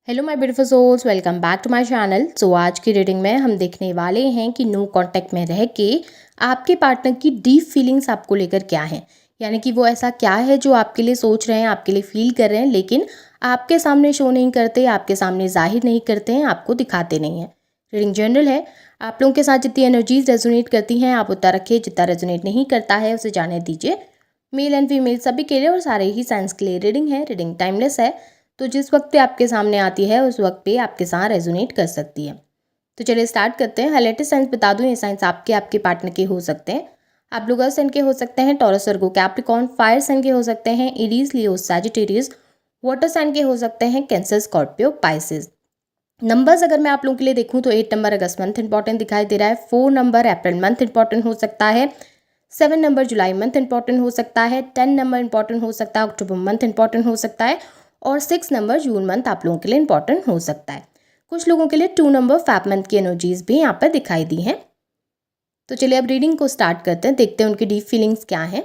Hello my beautiful souls, welcome back to my channel. So आज की reading में हम देखने वाले हैं कि नो कांटेक्ट में रह के आपके पार्टनर की डीप फीलिंग्स आपको लेकर क्या है, यानी कि वो ऐसा क्या है जो आपके लिए सोच रहे हैं, आपके लिए फील कर रहे हैं, लेकिन आपके सामने शो नहीं करते, आपके सामने जाहिर नहीं करते हैं, आपको दिखाते नहीं हैं। रीडिंग जनरल है। आप लोगों के साथ जितनी एनर्जीज रेजोनेट करती हैं आप उतना रखिए, जितना रेजोनेट नहीं करता है उसे जाने दीजिए। मेल एंड फीमेल सभी के लिए और सारे ही साइंस के लिए रीडिंग है। रीडिंग टाइमलेस है, तो जिस वक्त पे आपके सामने आती है उस वक्त पे आपके साथ रेजोनेट कर सकती है। तो चलिए स्टार्ट करते हैं। हाईलाइटेड साइंस बता दूं, ये साइंस आपके पार्टनर के हो सकते हैं। आप लोग अर्थ साइन के हो सकते हैं, Taurus Virgo Capricorn, fire sign के हो सकते हैं, Aries Leo Sagittarius, water sign के हो सकते हैं, कैंसर स्कॉर्पियो पाइसेस। नंबर्स अगर मैं आप लोगों के लिए देखूं तो 8 नंबर अगस्त मंथ इंपॉर्टेंट दिखाई दे रहा है, 4 नंबर अप्रैल मंथ इंपॉर्टेंट हो सकता है, 7 नंबर जुलाई मंथ इंपॉर्टेंट हो सकता है, 10 नंबर इंपॉर्टेंट हो सकता है, अक्टूबर मंथ इंपॉर्टेंट हो सकता है और 6 नंबर जून मंथ आप लोगों के लिए इंपॉर्टेंट हो सकता है। कुछ लोगों के लिए 2 नंबर फैब मंथ की एनर्जीज भी यहाँ पर दिखाई दी हैं। तो चलिए अब रीडिंग को स्टार्ट करते हैं, देखते हैं उनकी डीप फीलिंग्स क्या हैं।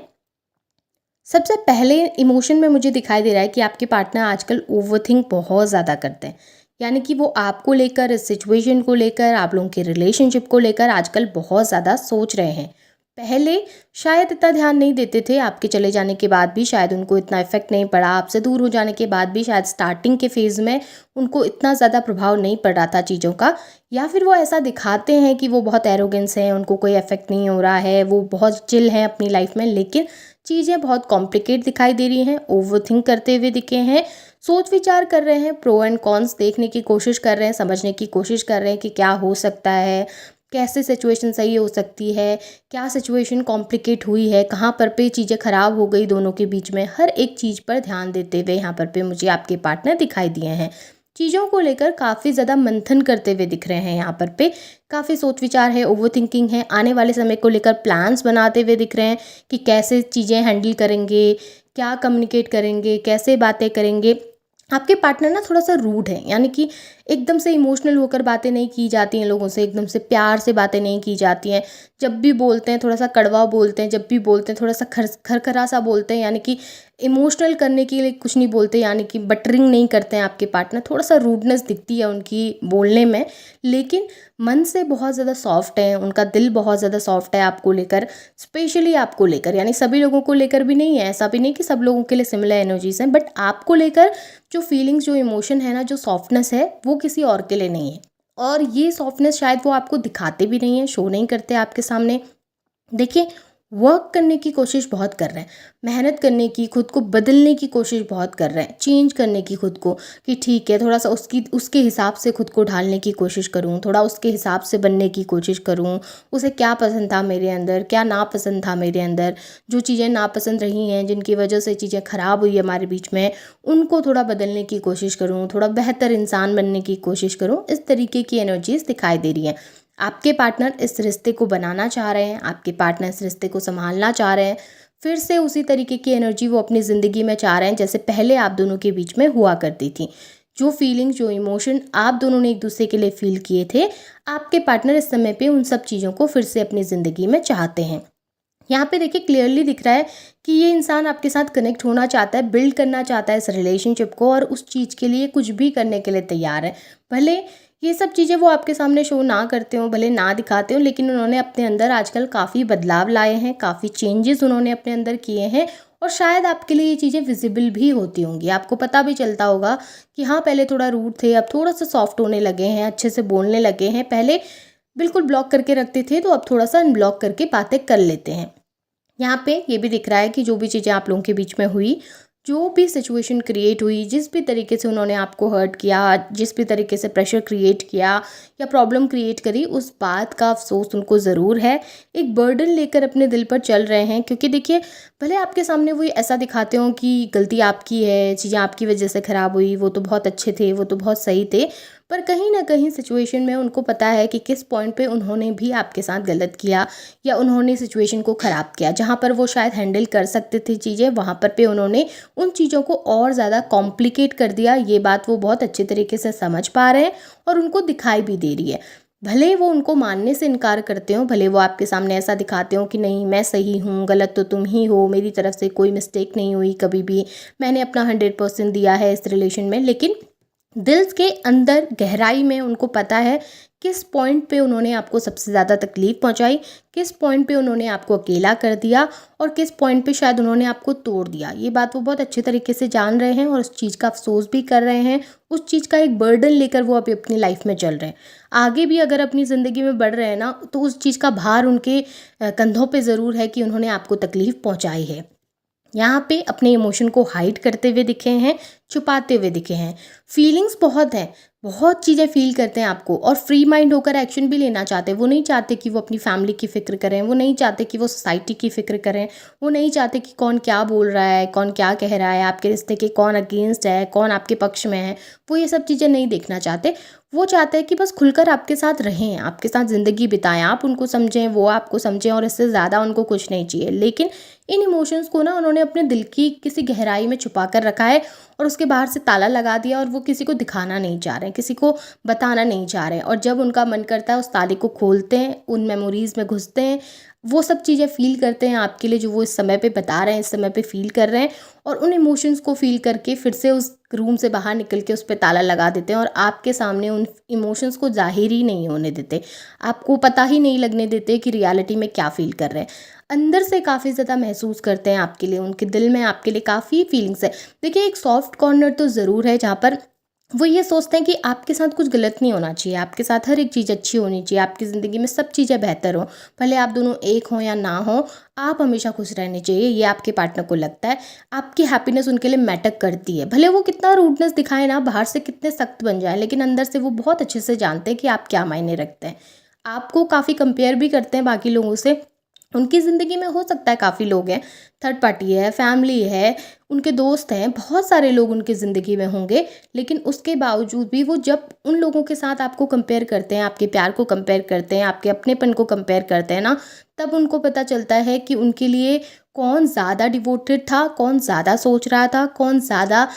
सबसे पहले इमोशन में मुझे दिखाई दे रहा है कि आपके पार्टनर आजकल ओवरथिंक बहुत ज़्यादा करते हैं, यानी कि वो आपको लेकर, इस सिचुएशन को लेकर, आप लोगों के रिलेशनशिप को लेकर आजकल बहुत ज़्यादा सोच रहे हैं। पहले शायद इतना ध्यान नहीं देते थे, आपके चले जाने के बाद भी शायद उनको इतना इफेक्ट नहीं पड़ा, आपसे दूर हो जाने के बाद भी शायद स्टार्टिंग के फेज़ में उनको इतना ज़्यादा प्रभाव नहीं पड़ रहा था चीज़ों का, या फिर वो ऐसा दिखाते हैं कि वो बहुत एरोगेंस हैं, उनको कोई इफेक्ट नहीं हो रहा है, वो बहुत चिल हैं अपनी लाइफ में, लेकिन चीज़ें बहुत कॉम्प्लिकेट दिखाई दे रही हैं, ओवरथिंक करते हुए दिखे हैं, सोच विचार कर रहे हैं, प्रो एंड कॉन्स देखने की कोशिश कर रहे हैं, समझने की कोशिश कर रहे हैं कि क्या हो सकता है, कैसे सिचुएशन सही हो सकती है, क्या सिचुएशन कॉम्प्लिकेट हुई है, कहाँ पर पे चीज़ें ख़राब हो गई दोनों के बीच में, हर एक चीज़ पर ध्यान देते हुए यहाँ पर पे मुझे आपके पार्टनर दिखाई दिए हैं। चीज़ों को लेकर काफ़ी ज़्यादा मंथन करते हुए दिख रहे हैं यहाँ पर पे, काफ़ी सोच विचार है, ओवर थिंकिंग है, आने वाले समय को लेकर प्लान्स बनाते हुए दिख रहे हैं कि कैसे चीज़ें हैंडल करेंगे, क्या कम्युनिकेट करेंगे, कैसे बातें करेंगे। आपके पार्टनर ना थोड़ा सा रूड है, यानी कि एकदम से इमोशनल होकर बातें नहीं की जाती हैं लोगों से, एकदम से प्यार से बातें नहीं की जाती हैं। जब भी बोलते हैं थोड़ा सा कड़वा बोलते हैं, जब भी बोलते हैं थोड़ा सा खरखरा सा बोलते हैं, यानी कि इमोशनल करने के लिए कुछ नहीं बोलते, यानी कि बटरिंग नहीं करते हैं आपके पार्टनर, थोड़ा सा रूडनेस दिखती है उनकी बोलने में, लेकिन मन से बहुत ज़्यादा सॉफ्ट है, उनका दिल बहुत ज़्यादा सॉफ्ट है आपको लेकर, स्पेशली आपको लेकर, यानी सभी लोगों को लेकर भी नहीं है, ऐसा भी नहीं कि सब लोगों के लिए सिमिलर एनर्जीज हैं, बट आपको लेकर जो फीलिंग्स, जो इमोशन है ना, जो सॉफ्टनेस है, वो किसी और के लिए नहीं है। और ये सॉफ्टनेस शायद वो आपको दिखाते भी नहीं है, शो नहीं करते आपके सामने। देखिए, वर्क करने की कोशिश बहुत कर रहे हैं, मेहनत करने की, खुद को बदलने की कोशिश बहुत कर रहे हैं, चेंज करने की खुद को, कि ठीक है थोड़ा सा उसके हिसाब से खुद को ढालने की कोशिश करूँ, थोड़ा उसके हिसाब से बनने की कोशिश करूँ। उसे क्या पसंद था मेरे अंदर, क्या नापसंद था मेरे अंदर, जो चीज़ें नापसंद रही हैं, जिनकी वजह से चीज़ें ख़राब हुई हमारे बीच में, उनको थोड़ा बदलने की कोशिश करूँ, थोड़ा बेहतर इंसान बनने की कोशिश करूँ। इस तरीके की एनर्जीज दिखाई दे रही हैं। आपके पार्टनर इस रिश्ते को बनाना चाह रहे हैं, आपके पार्टनर इस रिश्ते को संभालना चाह रहे हैं, फिर से उसी तरीके की एनर्जी वो अपनी ज़िंदगी में चाह रहे हैं जैसे पहले आप दोनों के बीच में हुआ करती थी। जो फीलिंग्स, जो इमोशन आप दोनों ने एक दूसरे के लिए फील किए थे, आपके पार्टनर इस समय पे उन सब चीज़ों को फिर से अपनी ज़िंदगी में चाहते हैं। यहाँ पे देखिए क्लियरली दिख रहा है कि ये इंसान आपके साथ कनेक्ट होना चाहता है, बिल्ड करना चाहता है इस रिलेशनशिप को, और उस चीज़ के लिए कुछ भी करने के लिए तैयार है। भले ये सब चीज़ें वो आपके सामने शो ना करते हों, भले ना दिखाते हों, लेकिन उन्होंने अपने अंदर आजकल काफ़ी बदलाव लाए हैं, काफ़ी चेंजेस उन्होंने अपने अंदर किए हैं, और शायद आपके लिए ये चीज़ें विजिबल भी होती होंगी, आपको पता भी चलता होगा कि हाँ पहले थोड़ा रूड थे, अब थोड़ा सा सॉफ्ट होने लगे हैं, अच्छे से बोलने लगे हैं, पहले बिल्कुल ब्लॉक करके रखते थे तो अब थोड़ा सा अनब्लॉक करके बातें कर लेते हैं। यहाँ पे ये भी दिख रहा है कि जो भी चीज़ें आप लोगों के बीच में हुई, जो भी सिचुएशन क्रिएट हुई, जिस भी तरीके से उन्होंने आपको हर्ट किया, जिस भी तरीके से प्रेशर क्रिएट किया या प्रॉब्लम क्रिएट करी, उस बात का अफसोस उनको ज़रूर है। एक बर्डन लेकर अपने दिल पर चल रहे हैं, क्योंकि देखिए भले आपके सामने वो ऐसा दिखाते हों कि गलती आपकी है, चीज़ें आपकी वजह से ख़राब हुई, वो तो बहुत अच्छे थे, वो तो बहुत सही थे, पर कहीं ना कहीं सिचुएशन में उनको पता है कि किस पॉइंट पे उन्होंने भी आपके साथ गलत किया, या उन्होंने सिचुएशन को ख़राब किया। जहाँ पर वो शायद हैंडल कर सकते थे चीज़ें, वहाँ पर पे उन्होंने उन चीज़ों को और ज़्यादा कॉम्प्लिकेट कर दिया। ये बात वो बहुत अच्छे तरीके से समझ पा रहे हैं और उनको दिखाई भी दे रही है। भले वो उनको मानने से इनकार करते हो, भले वो आपके सामने ऐसा दिखाते हो कि नहीं मैं सही हूँ, गलत तो तुम ही हो, मेरी तरफ से कोई मिस्टेक नहीं हुई कभी भी, मैंने अपना 100% दिया है इस रिलेशन में, लेकिन दिल के अंदर गहराई में उनको पता है किस पॉइंट पे उन्होंने आपको सबसे ज़्यादा तकलीफ़ पहुंचाई, किस पॉइंट पे उन्होंने आपको अकेला कर दिया और किस पॉइंट पे शायद उन्होंने आपको तोड़ दिया। ये बात वो बहुत अच्छे तरीके से जान रहे हैं और उस चीज़ का अफ़सोस भी कर रहे हैं। उस चीज़ का एक बर्डन लेकर वो अभी अपनी लाइफ में चल रहे हैं। आगे भी अगर अपनी ज़िंदगी में बढ़ रहे हैं ना, तो उस चीज़ का भार उनके कंधों पे ज़रूर है कि उन्होंने आपको तकलीफ़ पहुँचाई है। यहाँ पे अपने इमोशन को हाइड करते हुए दिखे हैं, छुपाते हुए दिखे हैं। फीलिंग्स बहुत हैं, बहुत चीज़ें फ़ील करते हैं आपको और फ्री माइंड होकर एक्शन भी लेना चाहते हैं। वो नहीं चाहते कि वो अपनी फैमिली की फ़िक्र करें, वो नहीं चाहते कि वो सोसाइटी की फ़िक्र करें, वो नहीं चाहते कि कौन क्या बोल रहा है, कौन क्या कह रहा है, आपके रिश्ते के कौन अगेंस्ट है, कौन आपके पक्ष में है। वो ये सब चीज़ें नहीं देखना चाहते। वो चाहते हैं कि बस खुलकर आपके साथ रहें, आपके साथ ज़िंदगी बिताएँ, आप उनको समझें, वो आपको समझें और इससे ज़्यादा उनको कुछ नहीं चाहिए। लेकिन इन इमोशंस को ना उन्होंने अपने दिल की किसी गहराई में छुपा कर रखा है और उसके बाहर से ताला लगा दिया और वो किसी को दिखाना नहीं चाह रहे हैं, किसी को बताना नहीं चाह रहे हैं। और जब उनका मन करता है उस ताले को खोलते हैं, उन मेमोरीज़ में घुसते हैं, वो सब चीज़ें फ़ील करते हैं आपके लिए जो वो इस समय पे बता रहे हैं, इस समय पे फ़ील कर रहे हैं और उन इमोशंस को फ़ील करके फिर से उस रूम से बाहर निकल के उस पे ताला लगा देते हैं और आपके सामने उन इमोशंस को ज़ाहिर ही नहीं होने देते। आपको पता ही नहीं लगने देते कि रियलिटी में क्या फ़ील कर रहे हैं। अंदर से काफ़ी ज़्यादा महसूस करते हैं आपके लिए, उनके दिल में आपके लिए काफ़ी फीलिंग्स है। देखिए, एक सॉफ्ट कॉर्नर तो ज़रूर है जहाँ पर वो ये सोचते हैं कि आपके साथ कुछ गलत नहीं होना चाहिए, आपके साथ हर एक चीज़ अच्छी होनी चाहिए, आपकी ज़िंदगी में सब चीज़ें बेहतर हों। भले आप दोनों एक हों या ना हों, आप हमेशा खुश रहने चाहिए, ये आपके पार्टनर को लगता है। आपकी हैप्पीनेस उनके लिए मैटर करती है। भले वो कितना रूडनेस दिखाएँ ना, बाहर से कितने सख्त बन जाएँ, लेकिन अंदर से वो बहुत अच्छे से जानते हैं कि आप क्या मायने रखते हैं। आपको काफ़ी कंपेयर भी करते हैं बाकी लोगों से। उनकी ज़िंदगी में हो सकता है काफ़ी लोग हैं, थर्ड पार्टी है, फैमिली है, उनके दोस्त हैं, बहुत सारे लोग उनकी ज़िंदगी में होंगे, लेकिन उसके बावजूद भी वो जब उन लोगों के साथ आपको कंपेयर करते हैं, आपके प्यार को कंपेयर करते हैं, आपके अपनेपन को कंपेयर करते हैं ना, तब उनको पता चलता है कि उनके लिए कौन ज़्यादा डिवोटेड था, कौन ज़्यादा सोच रहा था, कौन ज़्यादा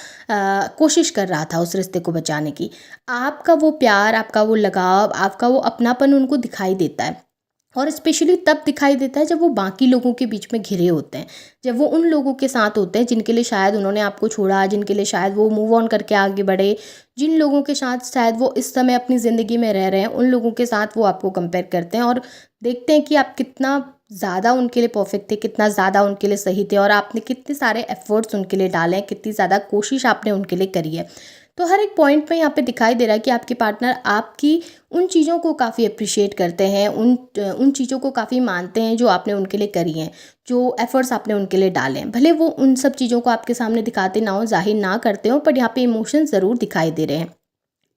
कोशिश कर रहा था उस रिश्ते को बचाने की। आपका वो प्यार, आपका वो लगाव, आपका वो अपनापन उनको दिखाई देता है। और स्पेशली तब दिखाई देता है जब वो बाकी लोगों के बीच में घिरे होते हैं, जब वो उन लोगों के साथ होते हैं जिनके लिए शायद उन्होंने आपको छोड़ा, जिनके लिए शायद वो मूव ऑन करके आगे बढ़े, जिन लोगों के साथ शायद वो इस समय अपनी ज़िंदगी में रह रहे हैं, उन लोगों के साथ वो आपको कंपेयर करते हैं और देखते हैं कि आप कितना ज़्यादा उनके लिए परफेक्ट थे, कितना ज़्यादा उनके लिए सही थे और आपने कितने सारे एफ़र्ट्स उनके लिए डाले हैं, कितनी ज़्यादा कोशिश आपने उनके लिए करी है। तो हर एक पॉइंट पे यहाँ पे दिखाई दे रहा है कि आपके पार्टनर आपकी उन चीज़ों को काफ़ी एप्रिशिएट करते हैं, उन चीज़ों को काफ़ी मानते हैं जो आपने उनके लिए करी हैं, जो एफ़र्ट्स आपने उनके लिए डाले हैं। भले वो उन सब चीज़ों को आपके सामने दिखाते ना हो, ज़ाहिर ना करते हो, बट यहाँ पे इमोशंस ज़रूर दिखाई दे रहे हैं।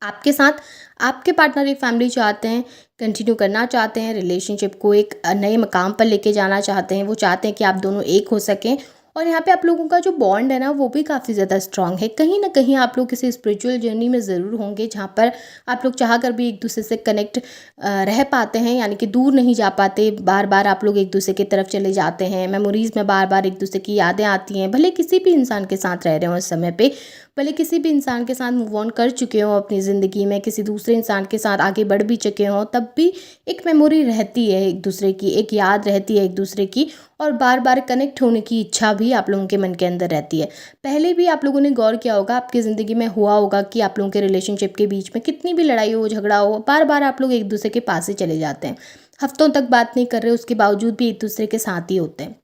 आपके साथ आपके पार्टनर एक फैमिली चाहते हैं, कंटिन्यू करना चाहते हैं, रिलेशनशिप को एक नए मकाम पर लेके जाना चाहते हैं। वो चाहते हैं कि आप दोनों एक हो सकें और यहाँ पे आप लोगों का जो बॉन्ड है ना, वो भी काफ़ी ज़्यादा स्ट्रांग है। कहीं न कहीं आप लोग किसी स्पिरिचुअल जर्नी में ज़रूर होंगे जहाँ पर आप लोग चाह कर भी एक दूसरे से कनेक्ट रह पाते हैं, यानी कि दूर नहीं जा पाते। बार-बार आप लोग एक दूसरे की तरफ चले जाते हैं, मेमोरीज़ में बार-बार एक दूसरे की यादें आती हैं। भले किसी भी इंसान के साथ रह रहे हों इस समय पे, भले किसी भी इंसान के साथ मूव ऑन कर चुके हों अपनी ज़िंदगी में, किसी दूसरे इंसान के साथ आगे बढ़ भी चुके हों, तब भी एक मेमोरी रहती है एक दूसरे की, एक याद रहती है एक दूसरे की और बार-बार कनेक्ट होने की इच्छा भी आप लोगों के मन के अंदर रहती है। पहले भी आप लोगों ने गौर किया होगा, आपकी ज़िंदगी में हुआ होगा कि आप लोगों के रिलेशनशिप के बीच में कितनी भी लड़ाई हो, झगड़ा हो, बार-बार आप लोग एक दूसरे के पास ही चले जाते हैं। हफ्तों तक बात नहीं कर रहे, उसके बावजूद भी एक दूसरे के साथ ही होते हैं।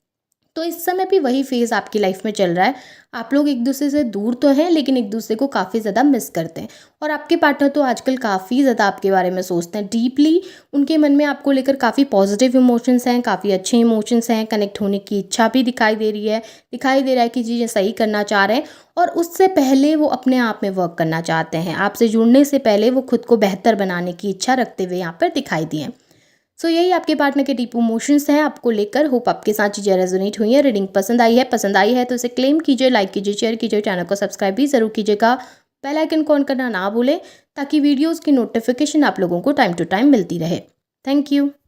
तो इस समय भी वही फेज़ आपकी लाइफ में चल रहा है। आप लोग एक दूसरे से दूर तो हैं, लेकिन एक दूसरे को काफ़ी ज़्यादा मिस करते हैं और आपके पार्टनर तो आजकल काफ़ी ज़्यादा आपके बारे में सोचते हैं। डीपली उनके मन में आपको लेकर काफ़ी पॉजिटिव इमोशंस हैं, काफ़ी अच्छे इमोशंस हैं, कनेक्ट होने की इच्छा भी दिखाई दे रही है। दिखाई दे रहा है कि चीज़ें सही करना चाह रहे हैं और उससे पहले वो अपने आप में वर्क करना चाहते हैं। आपसे जुड़ने से पहले वो खुद को बेहतर बनाने की इच्छा रखते हुए यहाँ पर दिखाई दिए हैं। सो यही आपके पार्टनर के डीप इमोशंस हैं आपको लेकर। होप आपके साथ चीज़ें रेजोनेट हुई हैं। रीडिंग पसंद आई है तो इसे क्लेम कीजिए, लाइक कीजिए, शेयर कीजिए, चैनल को सब्सक्राइब भी ज़रूर कीजिएगा। बेल आइकन को ऑन करना ना भूलें ताकि वीडियोज़ की नोटिफिकेशन आप लोगों को टाइम टू टाइम मिलती रहे। Thank you.